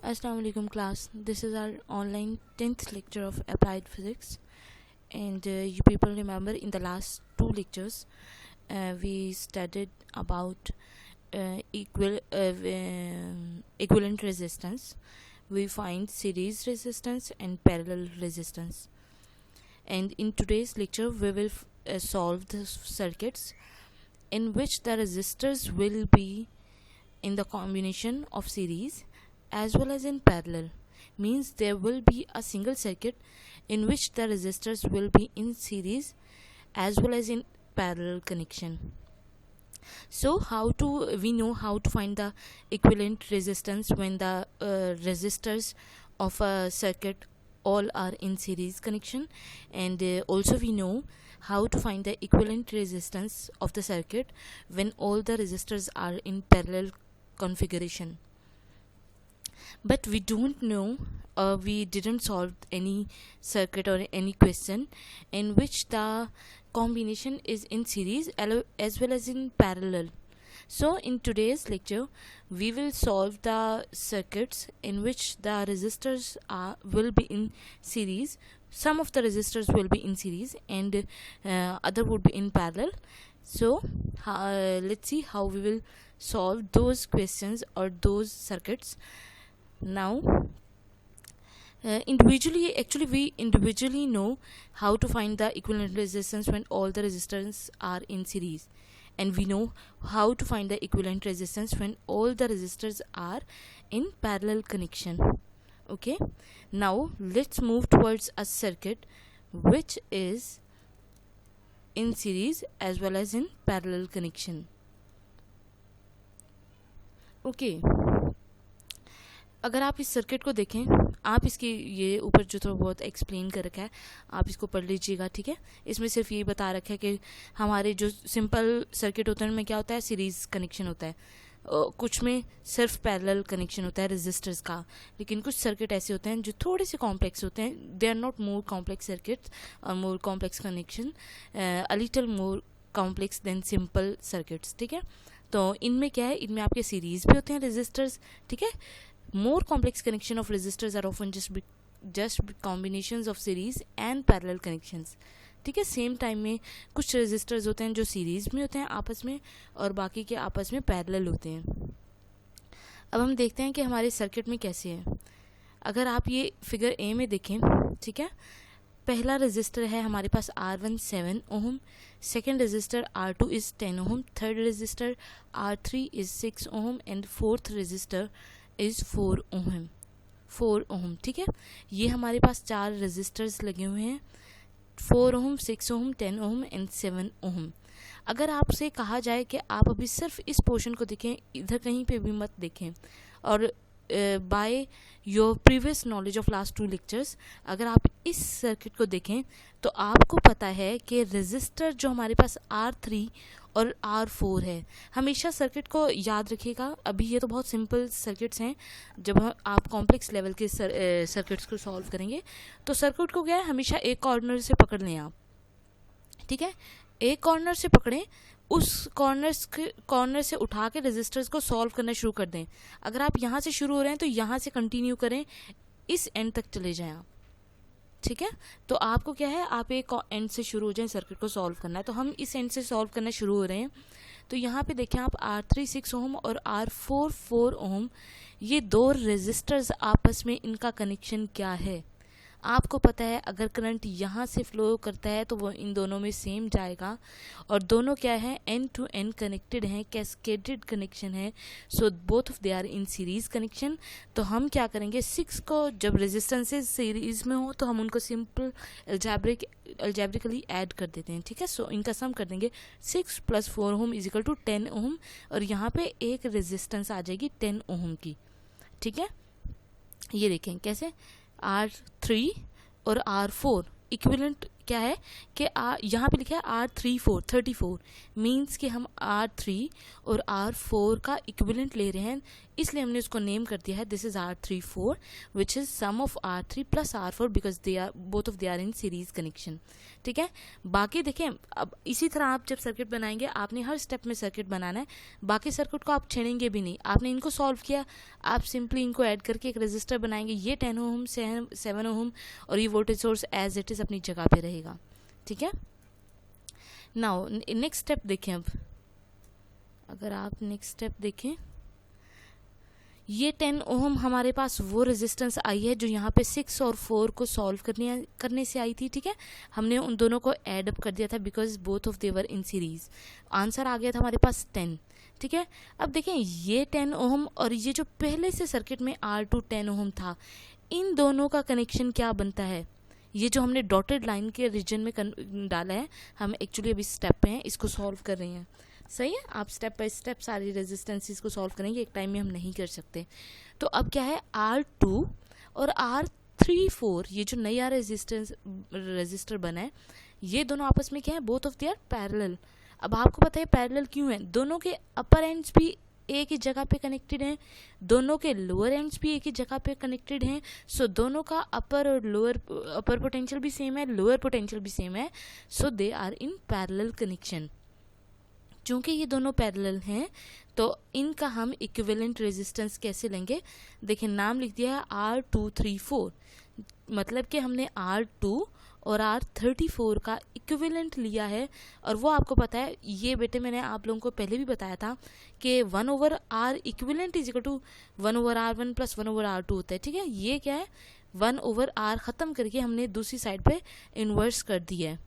Assalamu alaikum class. This is our online 10th lecture of applied physics, and you people remember in the last two lectures we studied about equivalent resistance. We find series resistance and parallel resistance, and in today's lecture we will solve the circuits in which the resistors will be in the combination of series as well as in parallel. Means there will be a single circuit in which the resistors will be in series as well as in parallel connection. So we know how to find the equivalent resistance when the resistors of a circuit all are in series connection, and also we know how to find the equivalent resistance of the circuit when all the resistors are in parallel configuration. But we don't know, we didn't solve any circuit or any question in which the combination is in series as well as in parallel. So in today's lecture we will solve the circuits in which the resistors will be in series. Some of the resistors will be in series and other would be in parallel. So let's see how we will solve those questions or those circuits. Now we individually know how to find the equivalent resistance when all the resistors are in series, and we know how to find the equivalent resistance when all the resistors are in parallel connection. Okay, now let's move towards a circuit which is in series as well as in parallel connection. Okay, अगर आप इस circuit को देखें, आप इसकी ये ऊपर जो थोड़ा बहुत एक्सप्लेन कर रखा है आप इसको पढ़ लीजिएगा, ठीक है। इसमें सिर्फ ये बता रखा है कि हमारे जो सिंपल सर्किट होता है उनमें क्या होता है, सीरीज कनेक्शन होता है, कुछ में सिर्फ पैरेलल कनेक्शन होता है रेजिस्टर्स का, लेकिन कुछ सर्किट ऐसे होते हैं जो थोड़े से कॉम्प्लेक्स होते हैं। They are not more complex circuits और more complex connection, a little more complex than simple circuits, ठीक है। तो इनमें क्या है, इनमें आपके सीरीज भी होते हैं रेजिस्टर्स, ठीक है। More complex connection of resistors are often just combinations of series and parallel connections, ठीक है। सेम टाइम में कुछ रेजिस्टर्स होते हैं जो सीरीज में होते हैं आपस में और बाकी के आपस में पैरेलल होते हैं। अब हम देखते हैं कि हमारे सर्किट में कैसे है। अगर आप ये फिगर ए में देखें, ठीक है, पहला रेजिस्टर है हमारे पास R1 7 ohm, second register R2 is 10 ohm, third register R3 is 6 ohm and fourth register is 4 ohm, ठीक है। ये हमारे पास 4 रेजिस्टर्स लगे हुए हैं, 4 ओम, 6 ओम, 10 ओम एंड 7 ओम। अगर आपसे कहा जाए कि आप अभी सिर्फ इस पोर्शन को देखें, इधर कहीं पे भी मत देखें, और by your previous knowledge of last 2 lectures अगर आप इस सर्किट को देखें तो आपको पता है कि रेजिस्टर जो हमारे पास R3 और R4 है। हमेशा सर्किट को याद रखिएगा, अभी ये तो बहुत सिंपल सर्किट्स हैं, जब आप कॉम्प्लेक्स लेवल के सर्किट्स को सॉल्व करेंगे तो सर्किट को क्या है, हमेशा एक कॉर्नर से पकड़ लें आप, ठीक है। एक कॉर्नर से पकड़ें, उस कॉर्नर से उठा के रेजिस्टर्स को सॉल्व करना शुरू कर दें। अगर आप यहाँ से शुरू हो रहे हैं तो यहाँ से कंटिन्यू करें, इस एंड तक चले जाएं आप, ठीक है। तो आपको क्या है, आप एक एंड से शुरू हो जाएं, सर्किट को सॉल्व करना है। तो हम इस एंड से सॉल्व करना शुरू हो रहे हैं। तो यहाँ पे देखें आप R3 6 ओम और R4 4 ओम, ये 2 रेजिस्टर्स आपस में इनका कनेक्शन क्या है। आपको पता है अगर करंट यहाँ से फ्लो करता है तो वो इन दोनों में सेम जाएगा, और दोनों क्या है, एंड टू एंड कनेक्टेड हैं, कैस्केडेड कनेक्शन है। So both of they are in series connection. तो हम क्या करेंगे, 6 को जब रेजिस्टेंसेज सीरीज में हो तो हम उनको सिंपल अल्जेब्रिकली ऐड कर देते हैं, ठीक है। सो इनका सम कर देंगे, 6 + 4 ओम इज इक्वल टू 10 ओम, और यहाँ पे एक रेजिस्टेंस आ जाएगी 10 ओम की, ठीक है। ये देखें कैसे, R3 और R4 इक्विवेलेंट क्या है कि यहाँ पे लिखा है R34 34 मीन्स कि हम R3 और R4 का इक्विवेलेंट ले रहे हैं, इसलिए हमने उसको नेम कर दिया है this is R34 which is sum of R3 plus R4 because they are both of they are in series connection. ठीक है, बाकी देखें अब इसी तरह आप जब सर्किट बनाएंगे आपने हर स्टेप में सर्किट बनाना है, बाकी सर्किट को आप छेड़ेंगे भी नहीं, आपने इनको सॉल्व किया, आप सिंपली इनको ऐड करके एक रेजिस्टर बनाएंगे, ये 10 ओम 7 ओम और ये voltage source as it is अपनी जगह पे रहेगा। ठीक है, नाउ नेक्स्ट स्टेप देखें। अब अगर आप नेक्स्ट स्टेप देखें, ये 10 ओम हमारे पास वो रेजिस्टेंस आई है जो यहाँ पे 6 और 4 को सॉल्व करने से आई थी। ठीक है, हमने उन दोनों को ऐड अप कर दिया था because both of their in series, answer आ गया था हमारे पास 10। ठीक है, अब देखें ये 10 ओम और ये जो पहले से सर्किट में R2 10 ओम था, इन दोनों का कनेक्शन क्या बनता है, ये जो हमने डॉटेड लाइन के रीजन में डाला है, हम एक्चुअली अभी स्टेप पे हैं, इसको सॉल्व कर रहे हैं। सही है, आप स्टेप बाय स्टेप सारी रेजिस्टेंसेस को सॉल्व करेंगे, एक टाइम में हम नहीं कर सकते। तो अब क्या है, R2 और R34 ये जो नया रेजिस्टर बना है, ये दोनों आपस में क्या है, both of they are parallel. अब आपको पता है पैरेलल क्यों है, दोनों के अपर एंड्स भी एक ही जगह पे कनेक्टेड हैं, दोनों के लोअर एंड्स भी एक ही जगह पे कनेक्टेड हैं, सो दोनों का अपर और लोअर, अपर पोटेंशियल भी सेम है, लोअर पोटेंशियल भी सेम है, so they are in parallel connection. चूंकि ये दोनों पैरेलल हैं तो इनका हम इक्विवेलेंट रेजिस्टेंस कैसे लेंगे, देखिए नाम लिख दिया है R234, मतलब कि हमने R2 और R34 का इक्विवेलेंट लिया है, और वो आपको पता है, ये बेटे मैंने आप लोगों को पहले भी बताया था कि 1/R equivalent is equal to 1/R1 plus 1/R2 होता है। ठीक है, ये क्या है, 1/R ख़त्म करके हमने दूसरी साइड पे इन्वर्स कर दिया है।